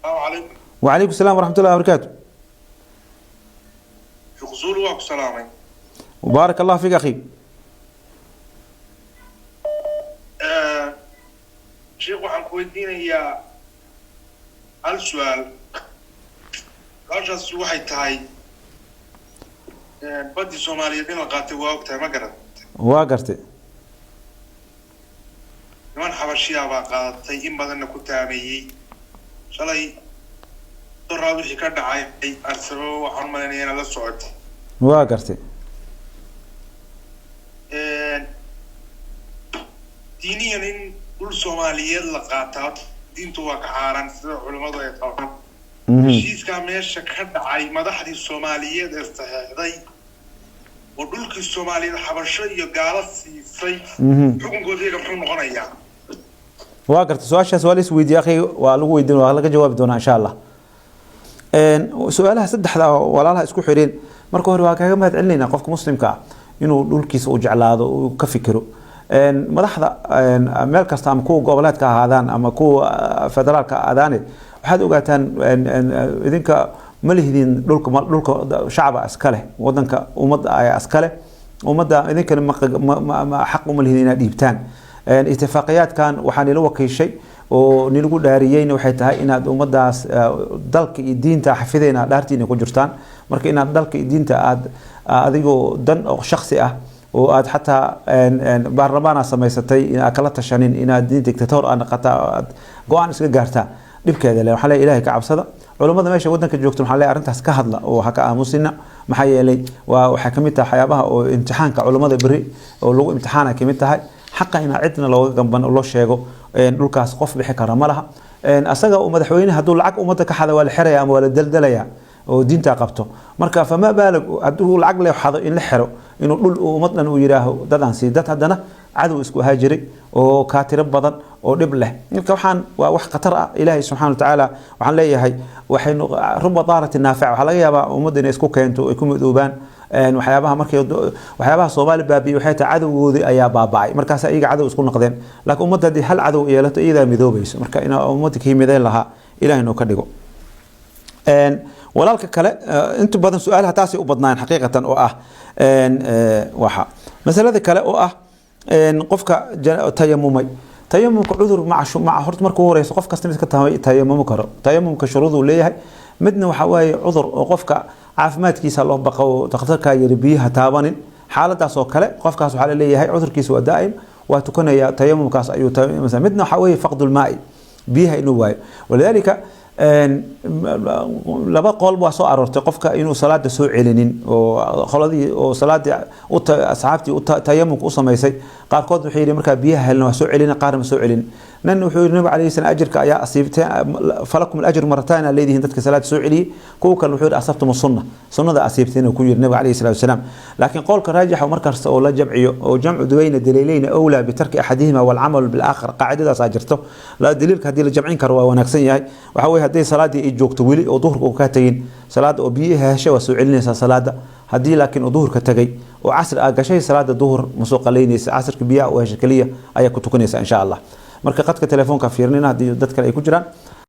السلام عليكم. وعليكم السلام ورحمة الله وبركاته. شيخ زولو واكو سلامي. وبارك الله فيك أخي. شيخ waxaan ku weydiinayaa hal su'aal. Halkaas waxay tahay badii Soomaaliyeed in la qaatay waa ogtahay ma garan. waa gartay. niman xabashiya baa qaadatay in badanna ku taameeyay. shalay doraad wixii ka dhacay arsabo waxaan u maleynayaa inay la socotay. waa gartay. diiniyan in dhul Soomaaliyeed la qaataa diintu waa ka xaaraan sida culimadu ay qabaan. heshiiska meesha ka dhacay madaxdii Soomaaliyeed ee saxeexday oo dhulkii Soomaaliyeed xabasho iyo gaalo siisay xukunkooda muxuu noqonayaa? waa gartay. su-aashaas waa la is weydiiyey akhi, waa lagu weydiin, waa laga jawaabi doonaa insha allah. su-aalaha saddexda walaalaha isku xireen, marka hore waa kaaga mahad celinaynaa qofka muslimka ah inuu dhulkiisa u jeclaado, uu ka fikiro. madaxda meel kasta ama kuwa goboleedka ahaadaan ama kuwa federaalka aadaane, waxaad ogaataan idinka ma lihdin dhulka shacaba iska leh, wadanka ummadda ayaa iska leh. ummadda idinkana xaq uma lihdin inaad dhiibtaan. اتفاقياتكان وحاني لو كيشي ونلقو داريين waxay tahay inaad ummadaas dalka iyo diinta xafideyna dhaartiina ku jirtaan. marka inaad dalka iyo diinta aad adigoo dan oo shakhsi ah oo aad xataa baarlamaana samaysatay inaad kala tashanin inaad diin dictator aan qataa go'aan iska gaartaa dhibkeeda leh. waxa la ilaahay ka cabsada, culimada meesha wadanka joogto waxa la arintaas ka hadla oo waxa ka aamusina maxay yeelay waxa kamid tahay waxyaabaha oo imtixaanka culimada bari oo lagu imtixaana kamid tahay حقا إن عدنا لو جنبنا الله شيء لوكاس قف بحكرة ملها أسجى ومدحوين هدول العق ومتك حدا ولا حرية ولا دلدلة ودين تعقبته مركا فما بالك هدول العقل يحضر إن الحرو إنه نقول ومتنا ويراه ددان سيدات هدنا عدو اسكو هاجري وكاتر بدن ونبله كوحان وح قطر إلهي سبحانه وتعالى وعن ليه هاي وحين رب طارة النافع وحلا يابا ومدن اسكو كينتو يكون ذوبان waxyaabaha markay waxyaabaha Soomaali baabi waxay tahay cadawgoodii ayaa baabacay markaas ayaga cadow isku noqdeen laakiin ummadda hal cadow yeelato iyada midoobayso marka in ummadda ka yimideen laha Ilaahay noo ka dhigo walaalka kale inta badan su'aalaha taasi u badnaan xaqiiqatan oo ah waxa masalada kale oo ah qofka tayamumay tayamumka cudur maca horta markuu horeyso qof kasta iska tayamum karo tayamumka shuruudu leeyahay midna waxa waaye cudur oo qofka caafimaadkiisa loo baqo dhakhtarka yiri biyaha taabanin xaaladaas oo kale qofkaas waxa la leeyahay cudurkiisa waa daa'im waa tukanaya tayamumkaas ayuu mesela midna waxa weeye faqdul maa'i biyaha inuu waayo walidaalika laba qool waa soo aroortay qofka inuu salaada soo celinin oo qoladii oo salaada asxaabtii tayamumka u sameysay qaarkood waxay yiri marka biyaha helna waa soo celin qaar ma soo celin nan wuxuu yiri nabi calayhi salaam ajirka ayaa asiibtay falakum al-ajr maratan leedihiin dadka salaada soo celiye kuwa kale wuxuu yiri asabtum sunnada asiibtayna ku yiri nabi calayhi salaam laakiin qolka raajix markaas oo la jamciyo oo jamcu duwayna daliilayna awla bi tarki ahadihima wal amal bil akhar qaa'idadaas ajirto la daliilka hadii la jamcin karo waa wanaagsan yahay waxa way hadii salaadii ay joogto wali oo duhurka ka tagin salaada oo biyaha hesha waa soo celinaysa salaada hadii laakiin oo duhurka tagay oo casr gashay salaada duhur masoo qaleynaysa casrka biyaha oo hesha kaliya ayaa ku tukanaysa insha Allah marka qadka telefoonka fiirnina hadii dad kale ay ku jiraan